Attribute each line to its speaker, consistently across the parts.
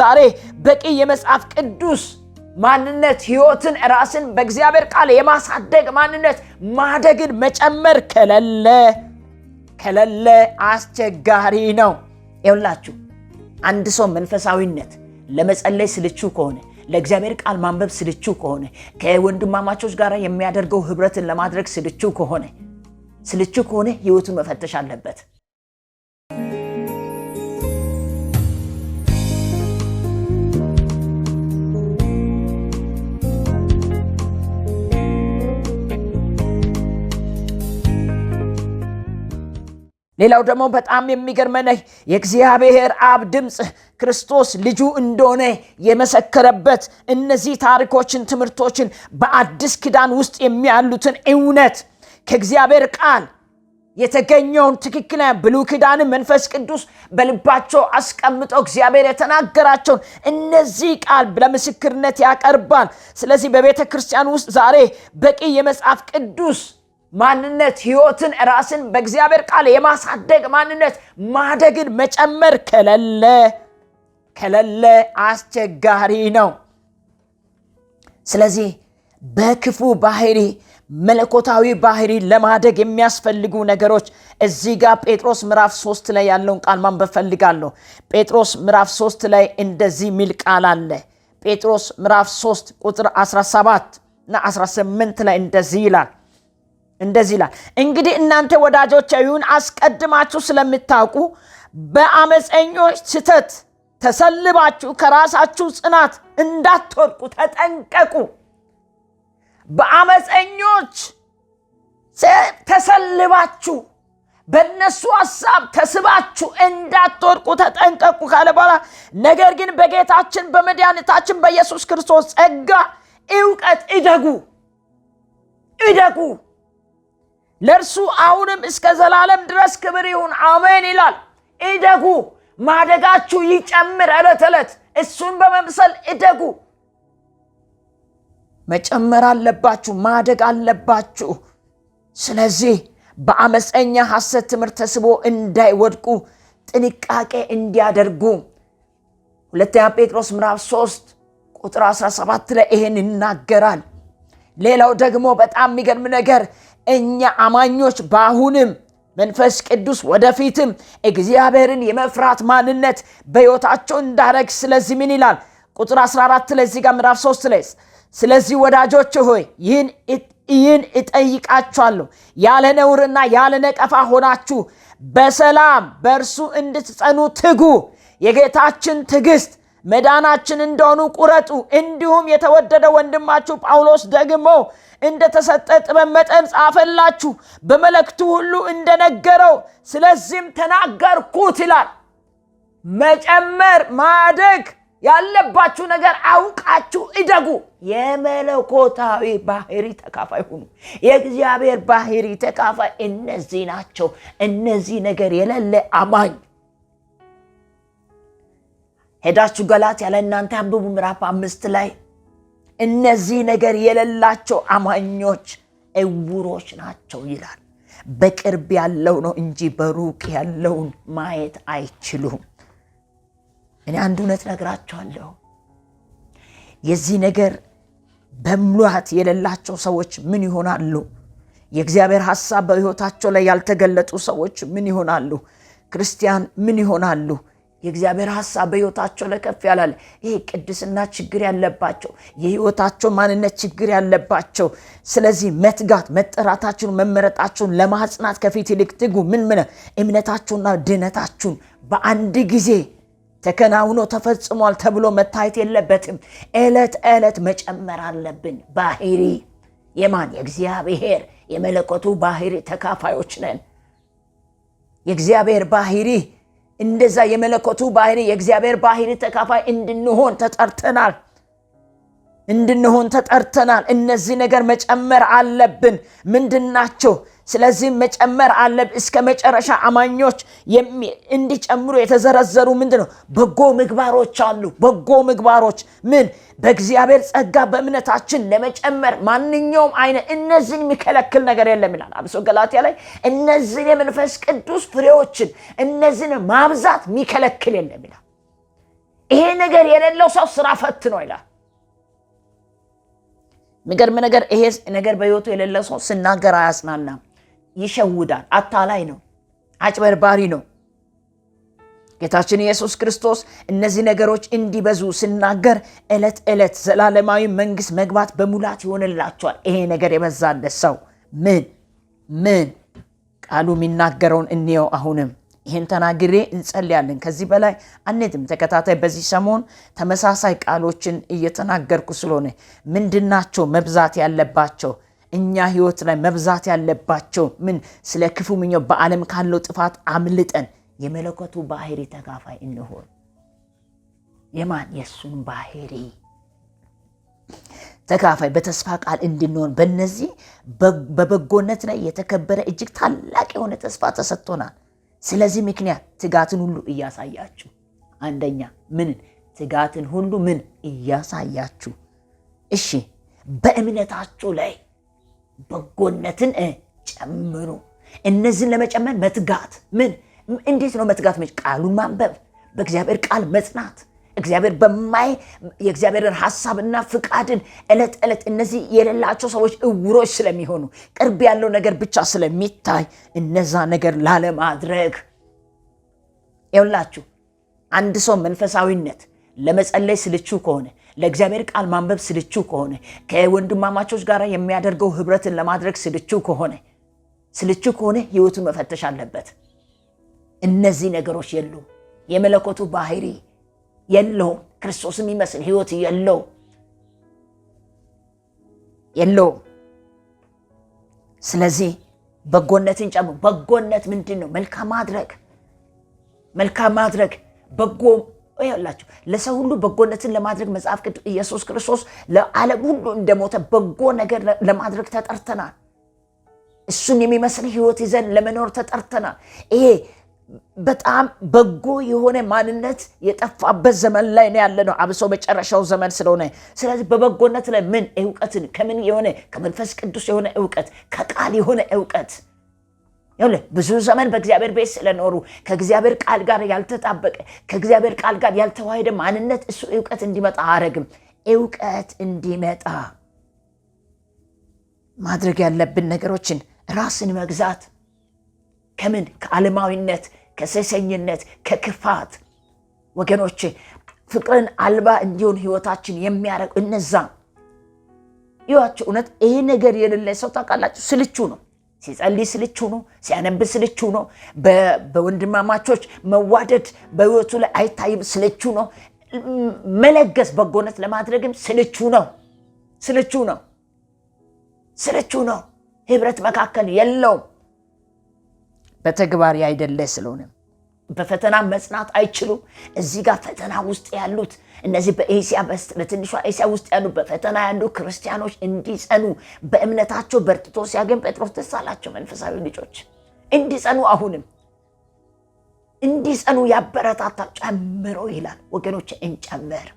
Speaker 1: ዛሬ በቂ የመጽሐፍ ቅዱስ ማንነት ሕይወትን ራስን በእግዚአብሔር ቃል የማሳደግ ማንነት ማደግን መጨመር ከለለ አስቸጋሪ ነው። ይኸውላችሁ አንድ ሰው መንፈሳዊነት ለመጸለይ ስልቹ ከሆነ ለእግዚአብሔር ቃል ማንበብ ስልቹ ከሆነ ከወንድማማቾች ጋር የሚያደርገው ህብረትን ለማድረግ ስልቹ ከሆነ ሕይወቱን መፈተሽ አለበት። ሌላው ደግሞ በጣም የሚገርመኝ የእግዚአብሔር አብ ድምጽ ክርስቶስ ልጁ እንደሆነ የመሰከረበት እነዚህ ታሪኮችን ትምህርቶችን በአዲስ ኪዳን ውስጥ የሚያሉትን እውነት ከእግዚአብሔር ቃል የተገኘውን ትክክለኛ ብሉይ ኪዳን መንፈስ ቅዱስ በልባቸው አስቀምጦ እግዚአብሔር የተናገራቸውን እነዚህ ቃል ለምስክርነት ያቀርባል። ስለዚህ በቤተ ክርስቲያን ውስጥ ዛሬ በቂ የመጽሐፍ ቅዱስ ማንነት ሕይወትን ራስን በእግዚአብሔር ቃል የማሳደግ ማንነት ማደግን መጨመር ከለለ አስቸጋሪ ነው። ስለዚህ በክፉ ባህሪ መለኮታዊ ባህሪ ለማደግ የሚያስፈልጉ ነገሮች እዚህ ጋር ጴጥሮስ ምዕራፍ 3 ላይ ያለውን ቃል ማንበብ ፈልጋለሁ። ጴጥሮስ ምዕራፍ 3 ላይ እንደዚህ ሚል ቃል አለ። ጴጥሮስ ምዕራፍ 3 ቁጥር 17 እና 18 ላይ እንደዚህ ይላል። እንግዲህ እናንተ ወዳጆች ይሁን አስቀድማችሁ ስለምታውቁ በአመፀኞች ስተት ተሰልባችሁ ከራሳችሁ ጽናት እንዳትወድቁ ተጠንቀቁ። በአመፀኞች ተሰልባችሁ በእነሱ ሐሳብ ተስባችሁ እንዳትወድቁ ተጠንቀቁ ካለ በኋላ ነገር ግን በጌታችን በመድኃኒታችን በኢየሱስ ክርስቶስ ጸጋ ዕውቀት እደጉ ለእርሱ አሁንም እስከ ዘላለም ድረስ ክብር ይሁን አሜን ይላል። እደጉ፣ ማደጋችሁ ይጨምር። ዕለት ዕለት እሱን በመምሰል እደጉ። መጨመር አለባችሁ፣ ማደግ አለባችሁ። ስለዚህ በአመፀኛ ሐሰት ትምህርት ተስቦ እንዳይወድቁ ጥንቃቄ እንዲያደርጉ ሁለተኛ ጴጥሮስ ምዕራፍ 3 ቁጥር 17 ላይ ይሄን ይናገራል። ሌላው ደግሞ በጣም የሚገርም ነገር እኛ አማኞች በአሁንም መንፈስ ቅዱስ ወደፊትም እግዚአብሔርን የመፍራት ማንነት በሕይወታቸው እንዳረግ ስለዚህ ምን ይላል? ቁጥር 14 ላይ እዚህ ጋር ምዕራፍ 3 ላይ ስለዚህ ወዳጆች ሆይ ይህን እጠይቃችኋለሁ ያለ ነውርና ያለ ነቀፋ ሆናችሁ በሰላም በእርሱ እንድትጸኑ ትጉ። የጌታችን ትዕግስት መዳናችን እንደሆኑ ቁረጡ። እንዲሁም የተወደደ ወንድማችሁ ጳውሎስ ደግሞ እንደተሰጠ ጥበብ መጠን ጻፈላችሁ በመልእክቱ ሁሉ እንደነገረው ስለዚህም ተናገርኩት ይላል። መጨመር ማደግ ያለባችሁ ነገር አውቃችሁ እደጉ። የመለኮታዊ ባህሪ ተካፋይ ሁኑ። የእግዚአብሔር ባህሪ ተካፋይ እነዚህ ናቸው። እነዚህ ነገር የሌለ አማኝ ሄዳችሁ ገላትያ ላይ እናንተ አንብቡ ምዕራፍ 5 ላይ እነዚህ ነገር የሌላቸው አማኞች ዕውሮች ናቸው ይላል። በቅርብ ያለው ነው እንጂ በሩቅ ያለውን ማየት አይችሉም። እኔ አንድ እውነት ነግራችኋለሁ። የዚህ ነገር በሙላት የሌላቸው ሰዎች ምን ይሆናሉ? የእግዚአብሔር ሐሳብ በሕይወታቸው ላይ ያልተገለጡ ሰዎች ምን ይሆናሉ? ክርስቲያን ምን ይሆናሉ? የእግዚአብሔር ሐሳብ በሕይወታቸው ላይ ከፍ ያላለ ይሄ ቅድስና ችግር ያለባቸው የሕይወታቸው ማንነት ችግር ያለባቸው። ስለዚህ መትጋት መጠራታችሁን መመረጣችሁን ለማጽናት ከፊት ይልቅ ትጉ። ምን እምነታችሁና ድነታችሁን በአንድ ጊዜ ተከናውኖ ተፈጽሟል ተብሎ መታየት የለበትም። ዕለት ዕለት መጨመር አለብን። ባህሪ የማን? የእግዚአብሔር የመለኮቱ ባህሪ ተካፋዮች ነን። የእግዚአብሔር ባህሪ እንደዛ የመለኮቱ ባህሪ የእግዚአብሔር ባህሪ ተካፋይ እንድንሆን ተጠርተናል። እነዚህ ነገር መጨመር አለብን። ምንድናቸው? ስለዚህ መጨመር አለብን። እስከ መጨረሻ አማኞች እንዲጨምሩ የተዘረዘሩ ምንድነው? በጎ ምግባሮች አሉ። በጎ ምግባሮች ምን? በእግዚአብሔር ጸጋ በእምነታችን ለመጨመር ማንኛውም አይነት እነዚህን የሚከለክል ነገር የለም ይላል። አብሶ ገላትያ ላይ እነዚህን የመንፈስ ቅዱስ ፍሬዎችን እነዚህን ማብዛት የሚከለክል የለም ይላል። ይሄ ነገር የሌለው ሰው ስራ ፈት ነው ይላል። የሚገርም ነገር ይሄ ነገር በህይወቱ የሌለው ሰው ሲናገር አያጽናናም፣ ይሸውዳል፣ አታላይ ነው፣ አጭበርባሪ ነው። ጌታችን ኢየሱስ ክርስቶስ እነዚህ ነገሮች እንዲበዙ ሲናገር ዕለት ዕለት ዘላለማዊ መንግስት መግባት በሙላት ይሆንላቸዋል። ይሄ ነገር የበዛለት ሰው ምን ቃሉ የሚናገረውን እንየው። አሁንም ይህን ተናግሬ እንጸልያለን። ከዚህ በላይ አንድም ተከታታይ በዚህ ሰሞን ተመሳሳይ ቃሎችን እየተናገርኩ ስለሆነ ምንድናቸው መብዛት ያለባቸው? እኛ ህይወት ላይ መብዛት ያለባቸው ምን? ስለ ክፉ ምኞት በዓለም ካለው ጥፋት አምልጠን የመለኮቱ ባህሪ ተካፋይ እንሆን። የማን? የሱን ባህሪ ተካፋይ በተስፋ ቃል እንድንሆን በእነዚህ በበጎነት ላይ የተከበረ እጅግ ታላቅ የሆነ ተስፋ ተሰጥቶናል። ስለዚህ ምክንያት ትጋትን ሁሉ እያሳያችሁ፣ አንደኛ ምን? ትጋትን ሁሉ ምን እያሳያችሁ፣ እሺ በእምነታችሁ ላይ በጎነትን ጨምሩ። እነዚህን ለመጨመር መትጋት ምን? እንዴት ነው መትጋት? ቃሉን ማንበብ፣ በእግዚአብሔር ቃል መጽናት፣ እግዚአብሔር የእግዚአብሔርን ሐሳብና ፍቃድን ዕለት ዕለት እነዚህ የሌላቸው ሰዎች እውሮች ስለሚሆኑ ቅርብ ያለው ነገር ብቻ ስለሚታይ እነዛ ነገር ላለማድረግ ይውላችሁ። አንድ ሰው መንፈሳዊነት ለመጸለይ ስልቹ ከሆነ፣ ለእግዚአብሔር ቃል ማንበብ ስልቹ ከሆነ፣ ከወንድማማቾች ጋር የሚያደርገው ህብረትን ለማድረግ ስልቹ ከሆነ ህይወቱን መፈተሽ አለበት። እነዚህ ነገሮች የሉም። የመለኮቱ ባህሪ የለውም። ክርስቶስን የሚመስል ህይወት የለውም። ስለዚህ በጎነትን ጨምሩ። በጎነት ምንድን ነው? መልካም ማድረግ በጎ ይላችሁ። ለሰው ሁሉ በጎነትን ለማድረግ መጽሐፍ ቅዱስ ኢየሱስ ክርስቶስ ለዓለም ሁሉ እንደሞተ በጎ ነገር ለማድረግ ተጠርተናል። እሱን የሚመስል ህይወት ይዘን ለመኖር ተጠርተናል። ይሄ በጣም በጎ የሆነ ማንነት የጠፋበት ዘመን ላይ ነው ያለነው፣ አብሶ መጨረሻው ዘመን ስለሆነ። ስለዚህ በበጎነት ላይ ምን? ዕውቀትን ከምን የሆነ ከመንፈስ ቅዱስ የሆነ ዕውቀት፣ ከቃል የሆነ ዕውቀት። ብዙ ዘመን በእግዚአብሔር ቤት ስለኖሩ ከእግዚአብሔር ቃል ጋር ያልተጣበቀ ከእግዚአብሔር ቃል ጋር ያልተዋሃደ ማንነት እሱ ዕውቀት እንዲመጣ አረግም። ዕውቀት እንዲመጣ ማድረግ ያለብን ነገሮችን ራስን መግዛት ከምን? ከዓለማዊነት፣ ከሴሰኝነት፣ ከክፋት ወገኖች ፍቅርን አልባ እንዲሆን ህይወታችን የሚያረግ እነዛ ይዋችሁ። እውነት ይሄ ነገር የሌለ ሰው ታውቃላችሁ ስልቹ ነው። ሲጸልይ ስልቹ ነው። ሲያነብ ስልቹ ነው። በወንድማማቾች መዋደድ በህይወቱ ላይ አይታይም፣ ስልቹ ነው። መለገስ በጎነት ለማድረግም ስልቹ ነው። ህብረት መካከል የለውም። በተግባር ያይደለ ስለሆነ በፈተና መጽናት አይችሉም። እዚህ ጋር ፈተና ውስጥ ያሉት እነዚህ በትንሿ ኤስያ ውስጥ ያሉ በፈተና ያሉ ክርስቲያኖች እንዲጸኑ በእምነታቸው በርትቶ ሲያገኝ ጴጥሮስ ደስ አላቸው። መንፈሳዊ ልጆች እንዲጸኑ አሁንም እንዲጸኑ ያበረታታ ጨምሮ ይላል። ወገኖች እንጨምር።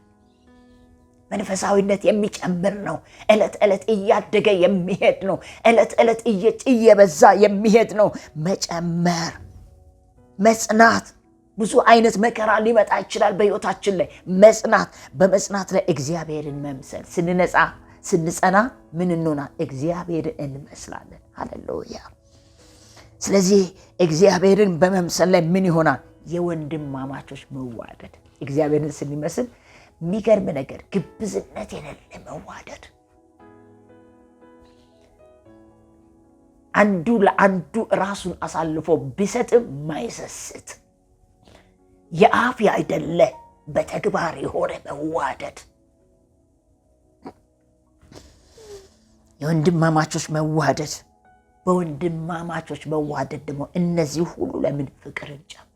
Speaker 1: መንፈሳዊነት የሚጨምር ነው። ዕለት ዕለት እያደገ የሚሄድ ነው። ዕለት ዕለት እየበዛ የሚሄድ ነው። መጨመር፣ መጽናት። ብዙ አይነት መከራ ሊመጣ ይችላል በህይወታችን ላይ። መጽናት፣ በመጽናት ላይ እግዚአብሔርን መምሰል። ስንጸና ምን እንሆናል? እግዚአብሔርን እንመስላለን። ሃሌሉያ። ስለዚህ እግዚአብሔርን በመምሰል ላይ ምን ይሆናል? የወንድማማቾች መዋደድ። እግዚአብሔርን ስንመስል የሚገርም ነገር፣ ግብዝነት የሌለ መዋደድ፣ አንዱ ለአንዱ ራሱን አሳልፎ ቢሰጥም ማይሰስት፣ የአፍ አይደለ በተግባር የሆነ መዋደድ፣ የወንድማማቾች መዋደድ። በወንድማማቾች መዋደድ ደግሞ እነዚህ ሁሉ ለምን? ፍቅርን ጨምሩ።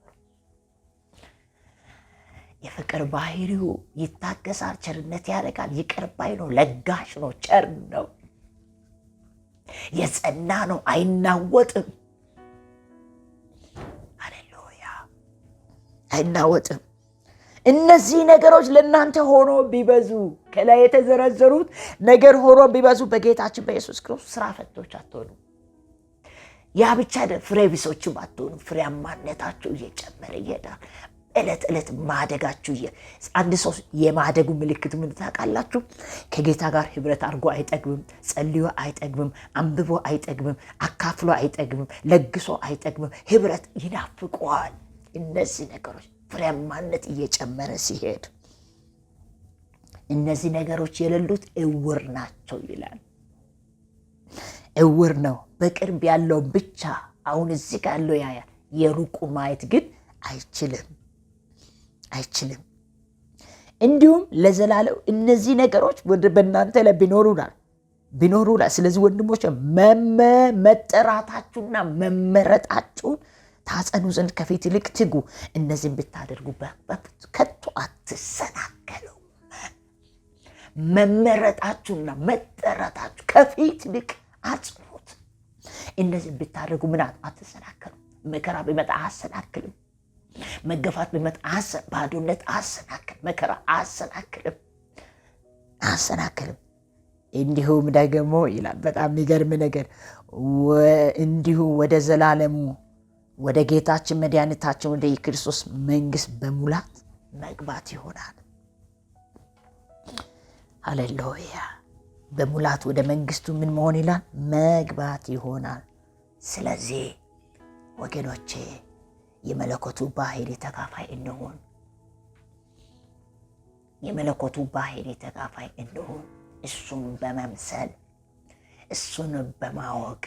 Speaker 1: የፍቅር ባህሪው ይታገሳል፣ ቸርነት ያደርጋል፣ ይቅር ባይ ነው፣ ለጋሽ ነው፣ ቸር ነው፣ የጸና ነው፣ አይናወጥም። ሃሌሉያ፣ አይናወጥም። እነዚህ ነገሮች ለእናንተ ሆኖ ቢበዙ፣ ከላይ የተዘረዘሩት ነገር ሆኖ ቢበዙ በጌታችን በኢየሱስ ክርስቶስ ስራ ፈቶች አትሆኑ። ያ ብቻ ፍሬ ቢሶችም አትሆኑ። ፍሬያማነታችሁ እየጨመረ ይሄዳል። ዕለት ማደጋችሁ አንድ ሰው የማደጉ ምልክት ምን ታውቃላችሁ? ከጌታ ጋር ህብረት አድርጎ አይጠግብም፣ ጸልዮ አይጠግብም፣ አንብቦ አይጠግብም፣ አካፍሎ አይጠግብም፣ ለግሶ አይጠግብም። ህብረት ይናፍቀዋል። እነዚህ ነገሮች ፍሬያማነት እየጨመረ ሲሄድ እነዚህ ነገሮች የሌሉት እውር ናቸው ይላል። እውር ነው። በቅርብ ያለው ብቻ አሁን እዚህ ጋር ያያል። የሩቁ ማየት ግን አይችልም። እንዲሁም ለዘላለም እነዚህ ነገሮች በእናንተ ላይ ቢኖሩናል። ስለዚህ ወንድሞች መጠራታችሁና መመረጣችሁን ታጸኑ ዘንድ ከፊት ይልቅ ትጉ። እነዚህን ብታደርጉ ከቶ አትሰናከሉ። መመረጣችሁና መጠራታችሁ ከፊት ይልቅ አጽኑት። እነዚህን ብታደርጉ ምን አትሰናከሉ። መከራ ቢመጣ አያሰናክልም። መገፋት ቢመጣ ባዶነት አያሰናክልም። መከራ አያሰናክልም። እንዲሁም ደግሞ ይላል በጣም የሚገርም ነገር እንዲሁ ወደ ዘላለሙ ወደ ጌታችን መድኃኒታችን ወደ ክርስቶስ መንግስት በሙላት መግባት ይሆናል። ሃሌሉያ። በሙላት ወደ መንግስቱ ምን መሆን ይላል? መግባት ይሆናል። ስለዚህ ወገኖቼ የመለኮቱ ባህሪ ተካፋይ እንሁን። እሱን በመምሰል እሱን በማወቅ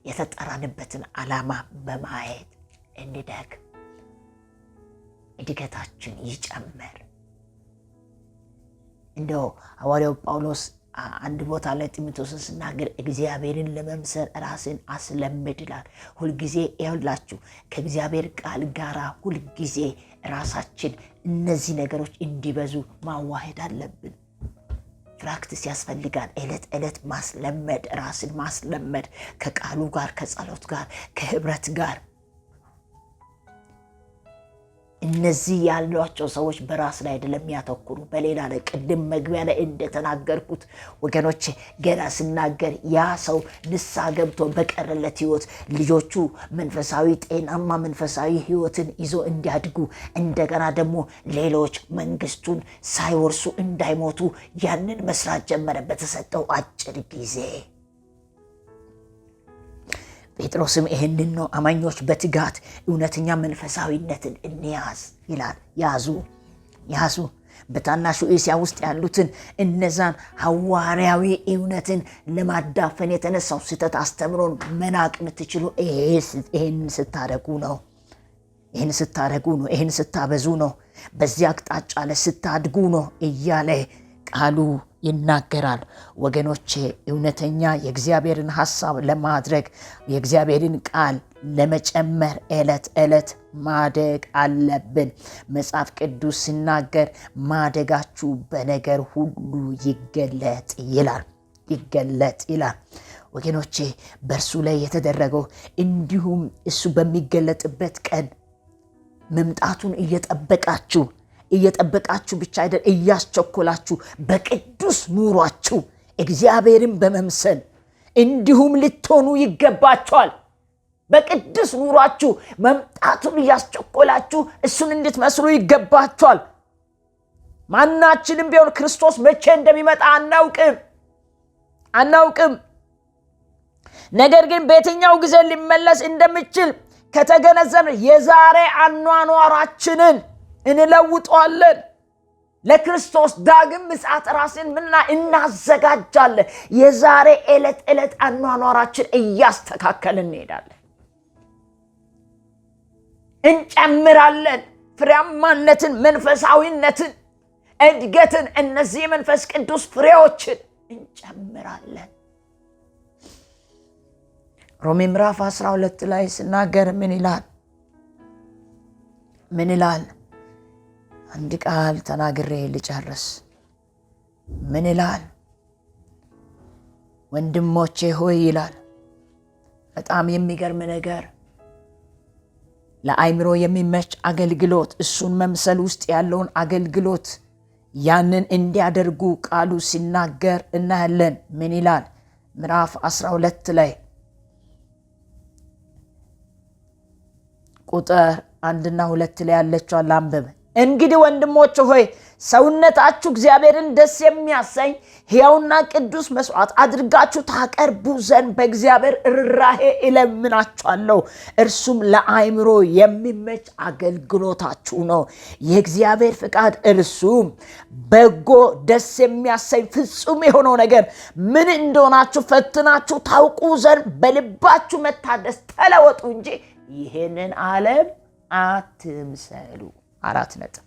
Speaker 1: የተጠራንበትን ዓላማ በማየት እንደግ። እድገታችን ይጨመር። እንደው ሐዋርያው ጳውሎስ አንድ ቦታ ላይ ጢሞቴዎስን ሲናገር እግዚአብሔርን ለመምሰል ራስን አስለምድ ይላል። ሁልጊዜ ይኸውላችሁ ከእግዚአብሔር ቃል ጋር ሁልጊዜ ራሳችን እነዚህ ነገሮች እንዲበዙ ማዋሄድ አለብን። ፕራክቲስ ያስፈልጋል። ዕለት ማስለመድ፣ ራስን ማስለመድ ከቃሉ ጋር፣ ከጸሎት ጋር፣ ከህብረት ጋር። እነዚህ ያሏቸው ሰዎች በራስ ላይ አይደለም ያተኩሩ፣ በሌላ ላይ። ቅድም መግቢያ ላይ እንደተናገርኩት ወገኖች ገና ስናገር ያ ሰው ንስሐ ገብቶ በቀረለት ህይወት ልጆቹ መንፈሳዊ ጤናማ መንፈሳዊ ህይወትን ይዞ እንዲያድጉ እንደገና ደግሞ ሌሎች መንግስቱን ሳይወርሱ እንዳይሞቱ ያንን መስራት ጀመረ በተሰጠው አጭር ጊዜ። ጴጥሮስም ይህንን ነው አማኞች በትጋት እውነተኛ መንፈሳዊነትን እንያዝ ይላል። ያዙ በታናሹ እስያ ውስጥ ያሉትን እነዛን ሐዋርያዊ እውነትን ለማዳፈን የተነሳው ስህተት አስተምሮን መናቅ የምትችሉ ይህን ስታደርጉ ነው። ይህን ስታበዙ ነው። በዚህ አቅጣጫ ላይ ስታድጉ ነው እያለ ቃሉ ይናገራል። ወገኖቼ እውነተኛ የእግዚአብሔርን ሐሳብ ለማድረግ የእግዚአብሔርን ቃል ለመጨመር ዕለት ማደግ አለብን። መጽሐፍ ቅዱስ ሲናገር ማደጋችሁ በነገር ሁሉ ይገለጥ ይላል። ወገኖቼ በእርሱ ላይ የተደረገው እንዲሁም እሱ በሚገለጥበት ቀን መምጣቱን እየጠበቃችሁ ብቻ አይደል፣ እያስቸኮላችሁ በቅዱስ ኑሯችሁ እግዚአብሔርን በመምሰል እንዲሁም ልትሆኑ ይገባችኋል። በቅዱስ ኑሯችሁ መምጣቱን እያስቸኮላችሁ እሱን እንድትመስሉ ይገባችኋል። ማናችንም ቢሆን ክርስቶስ መቼ እንደሚመጣ አናውቅም። ነገር ግን በየትኛው ጊዜ ሊመለስ እንደሚችል ከተገነዘብን የዛሬ አኗኗራችንን እንለውጠዋለን። ለክርስቶስ ዳግም ምጽአት ራስን እናዘጋጃለን። የዛሬ ዕለት አኗኗራችን እያስተካከልን እንሄዳለን፣ እንጨምራለን። ፍሬያማነትን፣ መንፈሳዊነትን፣ እድገትን፣ እነዚህ የመንፈስ ቅዱስ ፍሬዎችን እንጨምራለን። ሮሜ ምዕራፍ 12 ላይ ሲናገር ምን ይላል? አንድ ቃል ተናግሬ ልጨርስ። ምን ይላል? ወንድሞቼ ሆይ ይላል። በጣም የሚገርም ነገር፣ ለአይምሮ የሚመች አገልግሎት፣ እሱን መምሰል ውስጥ ያለውን አገልግሎት ያንን እንዲያደርጉ ቃሉ ሲናገር እናያለን። ምን ይላል? ምዕራፍ 12 ላይ ቁጥር 1 እና 2 ላይ ያለችው ላንብብ። እንግዲህ ወንድሞች ሆይ ሰውነታችሁ እግዚአብሔርን ደስ የሚያሰኝ ሕያውና ቅዱስ መስዋዕት አድርጋችሁ ታቀርቡ ዘንድ በእግዚአብሔር ርኅራኄ እለምናችኋለሁ። እርሱም ለአእምሮ የሚመች አገልግሎታችሁ ነው። የእግዚአብሔር ፍቃድ እርሱም በጎ ደስ የሚያሰኝ ፍጹም የሆነው ነገር ምን እንደሆናችሁ ፈትናችሁ ታውቁ ዘንድ በልባችሁ መታደስ ተለወጡ እንጂ ይህንን ዓለም አትምሰሉ። 4 ነጥብ።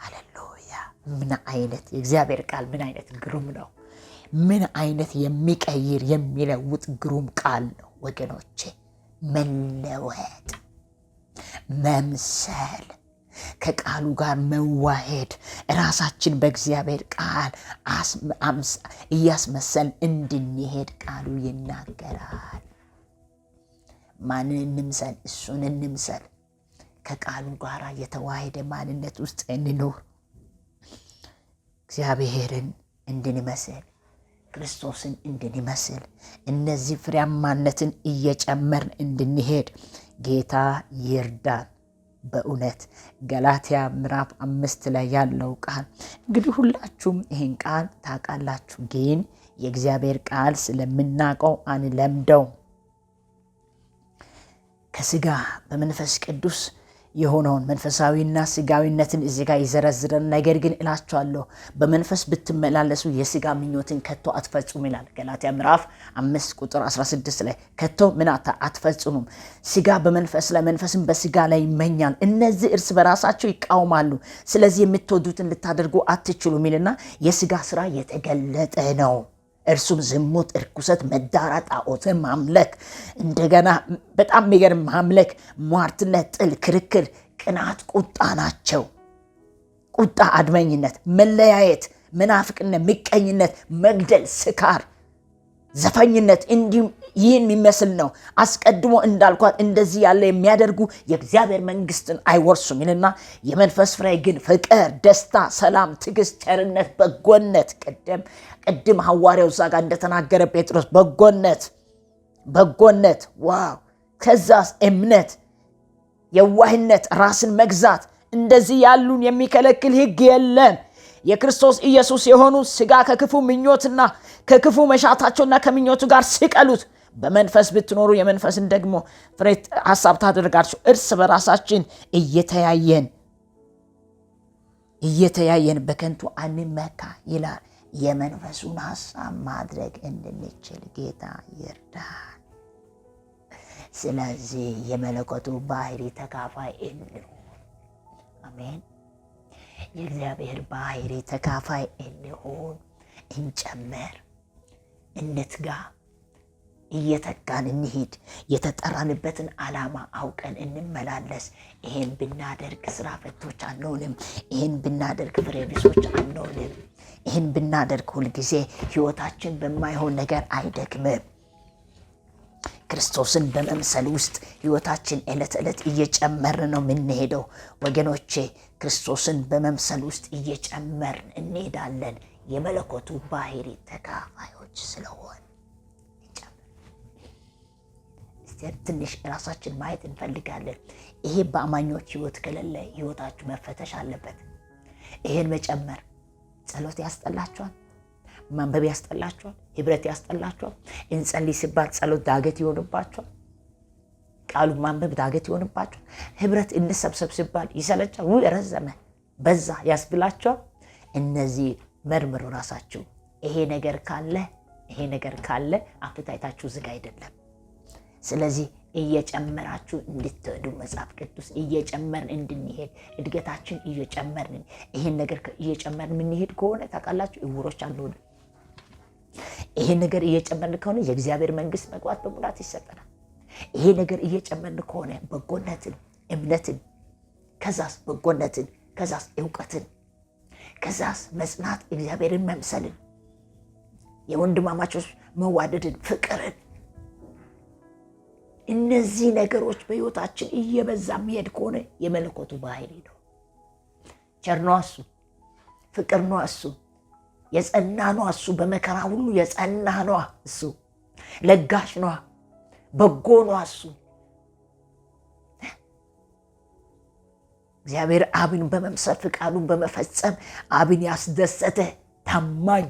Speaker 1: ሃሌሉያ! ምን አይነት የእግዚአብሔር ቃል ምን አይነት ግሩም ነው! ምን አይነት የሚቀይር የሚለውጥ ግሩም ቃል ነው ወገኖቼ። መለወጥ፣ መምሰል፣ ከቃሉ ጋር መዋሄድ፣ ራሳችን በእግዚአብሔር ቃል እያስመሰል እንድንሄድ ቃሉ ይናገራል። ማንን እንምሰል? እሱን እንምሰል። ከቃሉ ጋር የተዋሃደ ማንነት ውስጥ እንኖር። እግዚአብሔርን እንድንመስል፣ ክርስቶስን እንድንመስል፣ እነዚህ ፍሬያማነትን እየጨመርን እንድንሄድ ጌታ ይርዳን። በእውነት ገላትያ ምዕራፍ 5 ላይ ያለው ቃል እንግዲህ ሁላችሁም ይህን ቃል ታውቃላችሁ፣ ግን የእግዚአብሔር ቃል ስለምናውቀው አንለምደው። ከስጋ በመንፈስ ቅዱስ የሆነውን መንፈሳዊና ስጋዊነትን እዚህ ጋር ይዘረዝረን። ነገር ግን እላችኋለሁ በመንፈስ ብትመላለሱ የስጋ ምኞትን ከቶ አትፈጽሙ ይላል ገላትያ ምዕራፍ 5 ቁጥር 16 ላይ። ከቶ ምን አትፈጽሙም? ስጋ በመንፈስ ላይ መንፈስን በስጋ ላይ ይመኛል፣ እነዚህ እርስ በራሳቸው ይቃወማሉ፣ ስለዚህ የምትወዱትን ልታደርጉ አትችሉም ይልና የስጋ ስራ የተገለጠ ነው። እርሱም ዝሙት፣ እርኩሰት፣ መዳራት፣ ጣዖትን ማምለክ፣ እንደገና በጣም የሚገርም ማምለክ፣ ሟርትነት፣ ጥል፣ ክርክር፣ ቅናት፣ ቁጣ ናቸው። ቁጣ፣ አድመኝነት፣ መለያየት፣ መናፍቅነት፣ ምቀኝነት፣ መግደል፣ ስካር፣ ዘፈኝነት እንዲሁም ይህን የሚመስል ነው። አስቀድሞ እንዳልኳት እንደዚህ ያለ የሚያደርጉ የእግዚአብሔር መንግስትን አይወርሱም ይልና የመንፈስ ፍሬ ግን ፍቅር፣ ደስታ፣ ሰላም፣ ትዕግስት፣ ቸርነት፣ በጎነት ቅድም ሐዋርያው እዛ ጋር እንደተናገረ ጴጥሮስ በጎነት ዋው! ከዛስ እምነት፣ የዋህነት፣ ራስን መግዛት፣ እንደዚህ ያሉን የሚከለክል ሕግ የለም። የክርስቶስ ኢየሱስ የሆኑ ስጋ ከክፉ ምኞትና ከክፉ መሻታቸውና ከምኞቱ ጋር ስቀሉት። በመንፈስ ብትኖሩ የመንፈስን ደግሞ ፍሬ ሐሳብ ታደርጋችሁ። እርስ በራሳችን እየተያየን በከንቱ አንመካ ይላል። የመንፈሱን ሐሳብ ማድረግ እንድንችል ጌታ ይርዳን። ስለዚህ የመለኮቱ ባህሪ ተካፋይ እንሁን። አሜን። የእግዚአብሔር ባህሪ ተካፋይ እንሁን፣ እንጨመር፣ እንትጋ፣ እየተጋን እንሂድ። የተጠራንበትን ዓላማ አውቀን እንመላለስ። ይህን ብናደርግ ስራ ፈቶች አንሆንም። ይህን ብናደርግ ፍሬ ቢሶች አንሆንም። ይህን ብናደርግ ሁልጊዜ ሕይወታችን በማይሆን ነገር አይደክምም። ክርስቶስን በመምሰል ውስጥ ሕይወታችን ዕለት ዕለት እየጨመርን ነው የምንሄደው ወገኖቼ። ክርስቶስን በመምሰል ውስጥ እየጨመርን እንሄዳለን። የመለኮቱ ባህሪ ተካፋዮች ስለሆን ትንሽ ራሳችን ማየት እንፈልጋለን። ይሄ በአማኞች ሕይወት ከሌለ ሕይወታችሁ መፈተሽ አለበት። ይሄን መጨመር። ጸሎት ያስጠላችኋል፣ ማንበብ ያስጠላችኋል፣ ህብረት ያስጠላችኋል። እንጸልይ ሲባል ጸሎት ዳገት ይሆንባችኋል፣ ቃሉ ማንበብ ዳገት ይሆንባችኋል። ህብረት እንሰብሰብ ሲባል ይሰለቻል፣ ረዘመ፣ በዛ ያስብላችኋል። እነዚህ መርምሩ ራሳችሁ። ይሄ ነገር ካለ አፕታይታችሁ ዝግ አይደለም። ስለዚህ እየጨመራችሁ እንድትሄዱ መጽሐፍ ቅዱስ እየጨመርን እንድንሄድ እድገታችን እየጨመርን ይሄን ነገር እየጨመርን የምንሄድ ከሆነ ታውቃላችሁ እውሮች አንሆንም። ይሄን ነገር እየጨመርን ከሆነ የእግዚአብሔር መንግስት መግባት በሙላት ይሰጠናል። ይሄ ነገር እየጨመርን ከሆነ በጎነትን፣ እምነትን፣ ከዛስ በጎነትን፣ ከዛስ እውቀትን፣ ከዛስ መጽናት፣ እግዚአብሔርን መምሰልን፣ የወንድማማቾች መዋደድን፣ ፍቅርን፣ እነዚህ ነገሮች በሕይወታችን እየበዛ የሚሄድ ከሆነ የመለኮቱ ባህሪ ነው። ቸር ነው እሱ፣ ፍቅር ነው እሱ፣ የጸና ነው እሱ፣ በመከራ ሁሉ የጸና ነው እሱ፣ ለጋሽ ነው፣ በጎ ነው እሱ፣ እግዚአብሔር አብን በመምሰል ፍቃዱን በመፈጸም አብን ያስደሰተ ታማኝ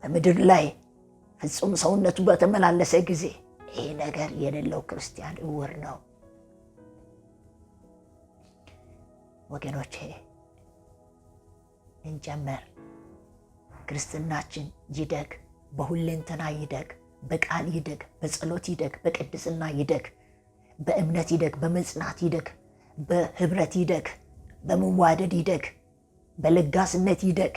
Speaker 1: በምድር ላይ ፍጹም ሰውነቱ በተመላለሰ ጊዜ ይሄ ነገር የሌለው ክርስቲያን እውር ነው። ወገኖቼ እንጀምር። ክርስትናችን ይደግ፣ በሁለንተና ይደግ፣ በቃል ይደግ፣ በጸሎት ይደግ፣ በቅድስና ይደግ፣ በእምነት ይደግ፣ በመጽናት ይደግ፣ በህብረት ይደግ፣ በመዋደድ ይደግ፣ በለጋስነት ይደግ።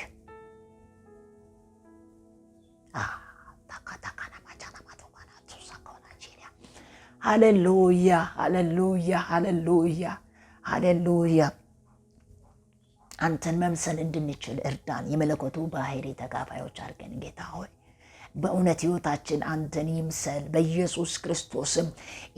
Speaker 1: ሃሌሉያ ሃሌሉያ ሃሌሉያ ሃሌሉያ። አንተን መምሰል እንድንችል እርዳን። የመለኮቱ ባህሪ ተካፋዮች አድርገን ጌታ ሆይ በእውነት ሕይወታችን አንተን ይምሰል። በኢየሱስ ክርስቶስም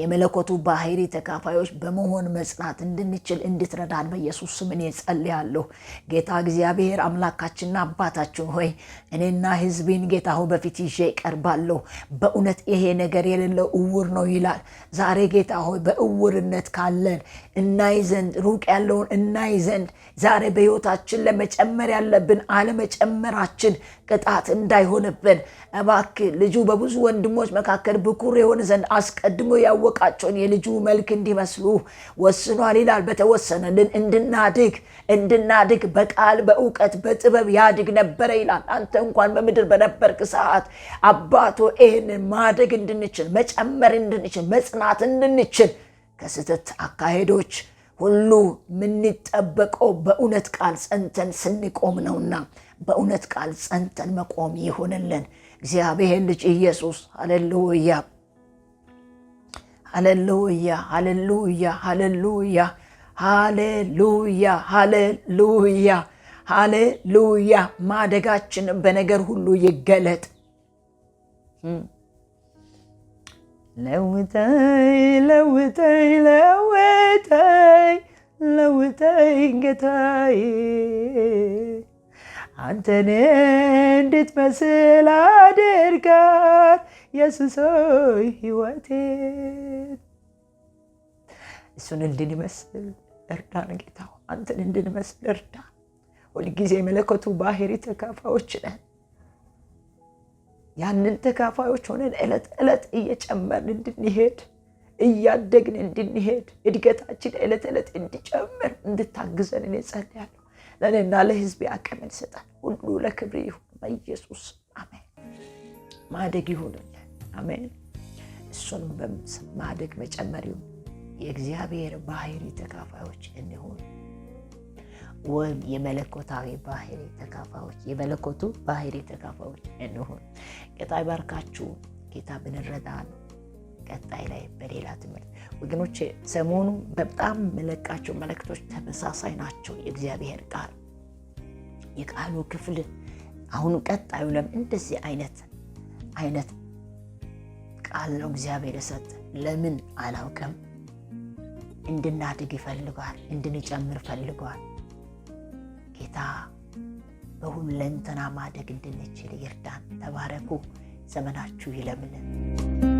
Speaker 1: የመለኮቱ ባህሪ ተካፋዮች በመሆን መጽናት እንድንችል እንድትረዳን በኢየሱስ ስም እኔ ጸልያለሁ። ጌታ እግዚአብሔር አምላካችንና አባታችን ሆይ እኔና ሕዝቤን ጌታ ሆይ በፊት ይዤ እቀርባለሁ። በእውነት ይሄ ነገር የሌለው እውር ነው ይላል። ዛሬ ጌታ ሆይ በእውርነት ካለን እናይ ዘንድ ሩቅ ያለውን እናይ ዘንድ ዛሬ በሕይወታችን ለመጨመር ያለብን አለመጨመራችን ቅጣት እንዳይሆንብን እባክህ ልጁ በብዙ ወንድሞች መካከል ብኩር የሆነ ዘንድ አስቀድሞ ያወቃቸውን የልጁ መልክ እንዲመስሉ ወስኗል ይላል። በተወሰነልን እንድናድግ በቃል በእውቀት በጥበብ ያድግ ነበረ ይላል። አንተ እንኳን በምድር በነበርክ ሰዓት አባቶ ይህንን ማደግ እንድንችል መጨመር እንድንችል መጽናት እንድንችል ከስህተት አካሄዶች ሁሉ የምንጠበቀው በእውነት ቃል ጸንተን ስንቆም ነውና በእውነት ቃል ጸንተን መቆም ይሆንልን። እግዚአብሔር ልጅ ኢየሱስ ሃሌሉያ ሃሌሉያ ሃሌሉያ ሃሌሉያ ሃሌሉያ ሃሌሉያ ሃሌሉያ። ማደጋችን በነገር ሁሉ ይገለጥ። ለውጠኝ ለውጠኝ ለውጠኝ ለውጠኝ ጌታዬ አንተን እንድትመስል አድርጋት ኢየሱስ ሆይ ሕይወቴን። እሱን እንድንመስል እርዳን ጌታ። አንተን እንድንመስል እርዳን። ሁልጊዜ መለኮቱ ባህሪ ተካፋዮች ነን። ያንን ተካፋዮች ሆነን ዕለት ዕለት እየጨመርን እንድንሄድ እያደግን እንድንሄድ እድገታችን ዕለት ዕለት እንዲጨምር እንድታግዘን እኔ ጸልያለሁ። ለእኔና ለሕዝቤ አቅምን ስጠን። ሁሉ ለክብር ይሁን በኢየሱስ አሜን። ማደግ ይሁንልን አሜን። እሱንም ማደግ መጨመር ይሁን። የእግዚአብሔር ባህሪ ተካፋዮች እንሁን፣ ወይም የመለኮታዊ ባህሪ ተካፋዮች የመለኮቱ ባህሪ ተካፋዮች እንሁን። ጌታ ይባርካችሁ። ጌታ ብንረዳን ቀጣይ ላይ በሌላ ትምህርት ወገኖቼ፣ ሰሞኑ በጣም መለቃቸው መልእክቶች ተመሳሳይ ናቸው። የእግዚአብሔር ቃል የቃሉ ክፍል አሁን ቀጣዩ እንደዚህ አይነት ቃል ነው እግዚአብሔር የሰጠ። ለምን አላውቅም። እንድናድግ ይፈልጋል፣ እንድንጨምር ፈልጓል። ጌታ በሁለንተና ማደግ እንድንችል ይርዳን። ተባረኩ። ዘመናችሁ ይለምልን።